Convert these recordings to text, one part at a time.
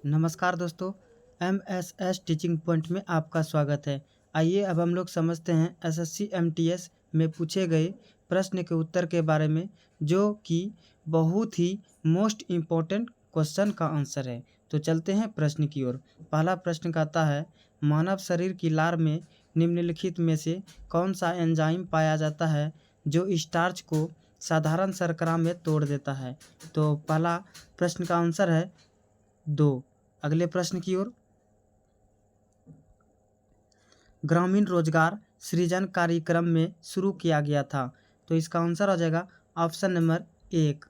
नमस्कार दोस्तों, MSS teaching point में आपका स्वागत है। आइए अब हम लोग समझते हैं एसएससी एमटीएस में पूछे गए प्रश्न के उत्तर के बारे में, जो कि बहुत ही मोस्ट इम्पोर्टेंट क्वेश्चन का आंसर है। तो चलते हैं प्रश्न की ओर। पहला प्रश्न कहता है, मानव शरीर की लार में निम्नलिखित में से कौन सा एंजाइम पाया जाता है जो स्टार्च को साधारण शर्करा में तोड़ देता है। तो पहला प्रश्न का आंसर है 2। अगले प्रश्न की ओर। ग्रामीण रोजगार सृजन कार्यक्रम में शुरू किया गया था। तो इसका आंसर आ जाएगा ऑप्शन नंबर 1,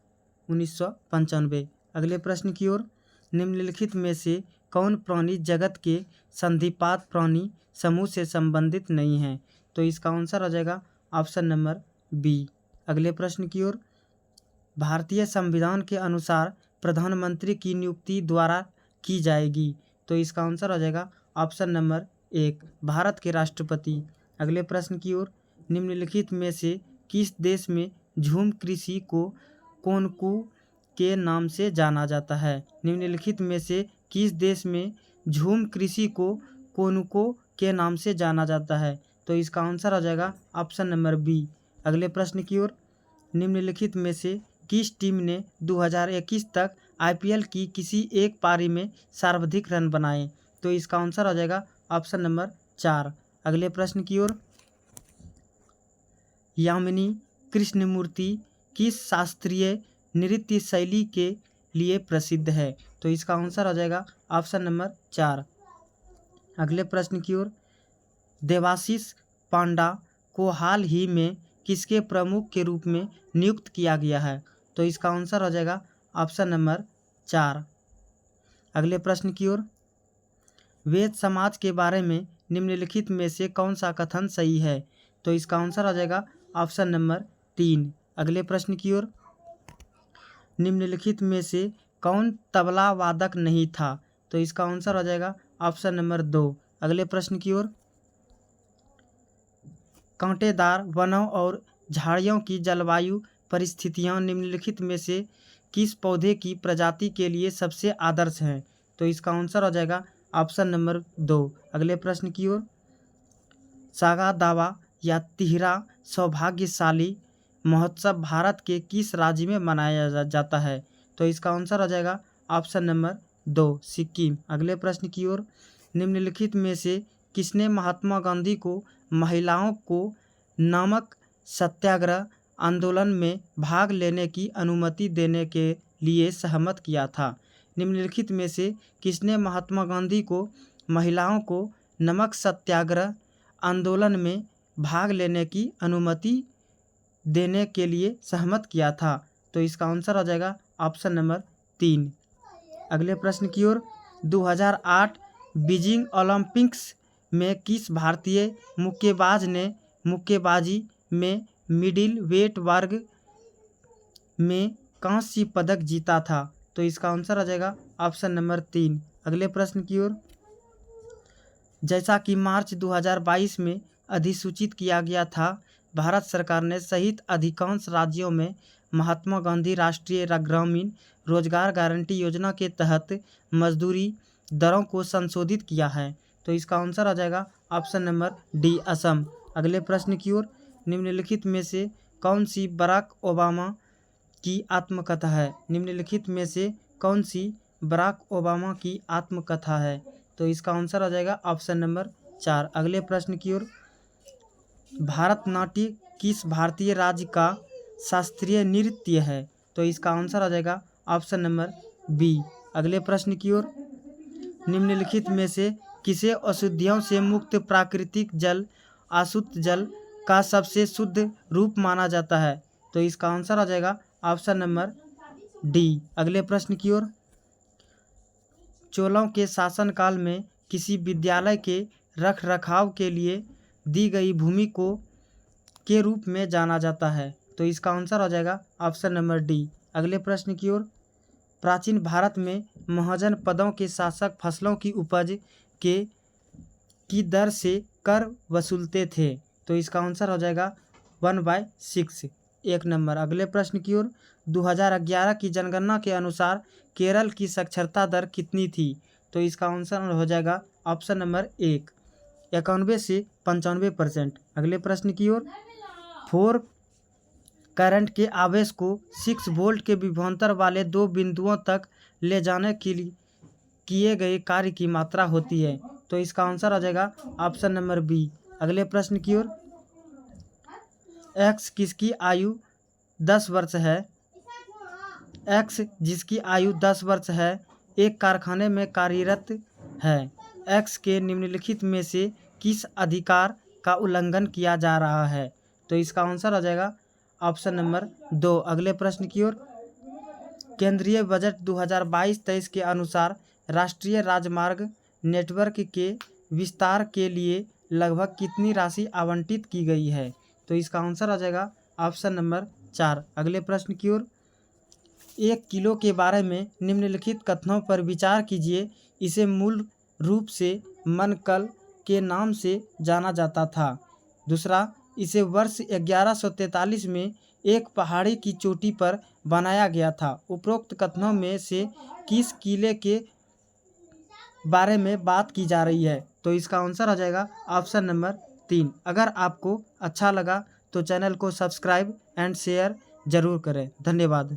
1995। अगले प्रश्न की ओर। निम्नलिखित में से कौन प्राणी जगत के संधिपात प्राणी समूह से संबंधित नहीं है। तो इसका आंसर आ जाएगा ऑप्शन नंबर बी। अगले प्रश्न की ओर। भारतीय संविधान के अनुसार प्रधानमंत्री की नियुक्ति द्वारा की जाएगी। तो इसका आंसर आ जाएगा ऑप्शन नंबर 1, भारत के राष्ट्रपति। अगले प्रश्न की ओर। निम्नलिखित में से किस देश में झूम कृषि को कोनकू के नाम से जाना जाता है। निम्नलिखित में से किस देश में झूम कृषि को कोनकू के नाम से जाना जाता है। तो इसका आंसर आ जाएगा ऑप्शन नंबर बी। अगले प्रश्न की ओर। निम्नलिखित में से किस टीम ने 2021 तक आईपीएल की किसी एक पारी में सर्वाधिक रन बनाए। तो इसका आंसर आ जाएगा ऑप्शन नंबर 4। अगले प्रश्न की ओर। यामिनी कृष्णमूर्ति किस शास्त्रीय नृत्य शैली के लिए प्रसिद्ध है। तो इसका आंसर आ जाएगा ऑप्शन नंबर 4। अगले प्रश्न की ओर। देवाशीष पांडा को हाल ही में किसके प्रमुख के रूप में नियुक्त किया गया है। तो इसका आंसर आ जाएगा ऑप्शन नंबर 4। अगले प्रश्न की ओर। वेद समाज के बारे में निम्नलिखित में से कौन सा कथन सही है। तो इसका आंसर आ जाएगा ऑप्शन नंबर 3। अगले प्रश्न की ओर। निम्नलिखित में से कौन तबला वादक नहीं था। तो इसका आंसर आ जाएगा ऑप्शन नंबर 2। अगले प्रश्न की ओर। कांटेदार वनों और झाड़ियों की जलवायु परिस्थितियां निम्नलिखित में से किस पौधे की प्रजाति के लिए सबसे आदर्श हैं। तो इसका आंसर आ जाएगा ऑप्शन नंबर 2। अगले प्रश्न की ओर। सागा दावा या तिहरा सौभाग्यशाली महोत्सव भारत के किस राज्य में मनाया जाता है। तो इसका आंसर आ जाएगा ऑप्शन नंबर 2, सिक्किम। अगले प्रश्न की ओर। निम्नलिखित में से किसने महात्मा गांधी को महिलाओं को नमक सत्याग्रह आंदोलन में भाग लेने की अनुमति देने के लिए सहमत किया था। निम्नलिखित में से किसने महात्मा गांधी को महिलाओं को नमक सत्याग्रह आंदोलन में भाग लेने की अनुमति देने के लिए सहमत किया था। तो इसका आंसर आ जाएगा ऑप्शन नंबर 3। अगले प्रश्न की ओर। 2008 बीजिंग ओलंपिक्स में किस भारतीय मुक्केबाज ने मुक्केबाजी में मिडिल वेट वर्ग में कांस्य पदक जीता था। तो इसका आंसर आ जाएगा ऑप्शन नंबर 3। अगले प्रश्न की ओर। जैसा कि मार्च 2022 में अधिसूचित किया गया था, भारत सरकार ने सहित अधिकांश राज्यों में महात्मा गांधी राष्ट्रीय ग्रामीण रोजगार गारंटी योजना के तहत मजदूरी दरों को संशोधित किया है। तो इसका आंसर आ जाएगा ऑप्शन नंबर डी, असम। अगले प्रश्न की ओर। निम्नलिखित में से कौन सी बराक ओबामा की आत्मकथा है। निम्नलिखित में से कौन सी बराक ओबामा की आत्मकथा है। तो इसका आंसर आ जाएगा ऑप्शन नंबर 4। अगले प्रश्न की ओर। भारतनाट्यम किस भारतीय राज्य का शास्त्रीय नृत्य है। तो इसका आंसर आ जाएगा ऑप्शन नंबर बी। अगले प्रश्न की ओर। निम्नलिखित में से किसे अशुद्धियों से मुक्त प्राकृतिक जल अशुद्ध जल का सबसे शुद्ध रूप माना जाता है। तो इसका आंसर आ जाएगा ऑप्शन नंबर डी। अगले प्रश्न की ओर। चोलों के शासनकाल में किसी विद्यालय के रख रखाव के लिए दी गई भूमि को के रूप में जाना जाता है। तो इसका आंसर आ जाएगा ऑप्शन नंबर डी। अगले प्रश्न की ओर। प्राचीन भारत में महाजन पदों के शासक फसलों की उपज की दर से कर वसूलते थे। तो इसका आंसर हो जाएगा 1/6। 1 नंबर। अगले प्रश्न की ओर, 2011 की जनगणना के अनुसार केरल की साक्षरता दर कितनी थी? तो इसका आंसर हो जाएगा ऑप्शन नंबर 1, 91 से 95%। अगले प्रश्न की ओर, 4 करंट के आवेश को 6 वोल्ट के विभवांतर वाले 2 बिंदुओं तक ले जाने के लिए किए गए कार्य की मात्रा होती है। तो इसका आंसर आ जाएगा ऑप्शन नंबर बी। अगले प्रश्न की ओर, एक्स किसकी आयु 10 वर्ष है? एक्स जिसकी आयु 10 वर्ष है एक कारखाने में कार्यरत है। एक्स के निम्नलिखित में से किस अधिकार का उल्लंघन किया जा रहा है? तो इसका आंसर आ जाएगा ऑप्शन नंबर 2। अगले प्रश्न की ओर, केंद्रीय बजट 2022-23 के अनुसार राष्ट्रीय राजमार्ग नेटवर्क के विस्तार के लिए लगभग कितनी राशि आवंटित की गई है? तो इसका आंसर आ जाएगा ऑप्शन नंबर 4। अगले प्रश्न की ओर, 1 किलो के बारे में निम्नलिखित कथनों पर विचार कीजिए। इसे मूल रूप से मनकल के नाम से जाना जाता था। दूसरा, इसे वर्ष 1143 में एक पहाड़ी की चोटी पर बनाया गया था। उपरोक्त कथनों में से किस किले के बारे में बात की जा रही है? तो इसका आंसर आ जाएगा ऑप्शन नंबर 3। अगर आपको अच्छा लगा तो चैनल को सब्सक्राइब एंड शेयर ज़रूर करें। धन्यवाद।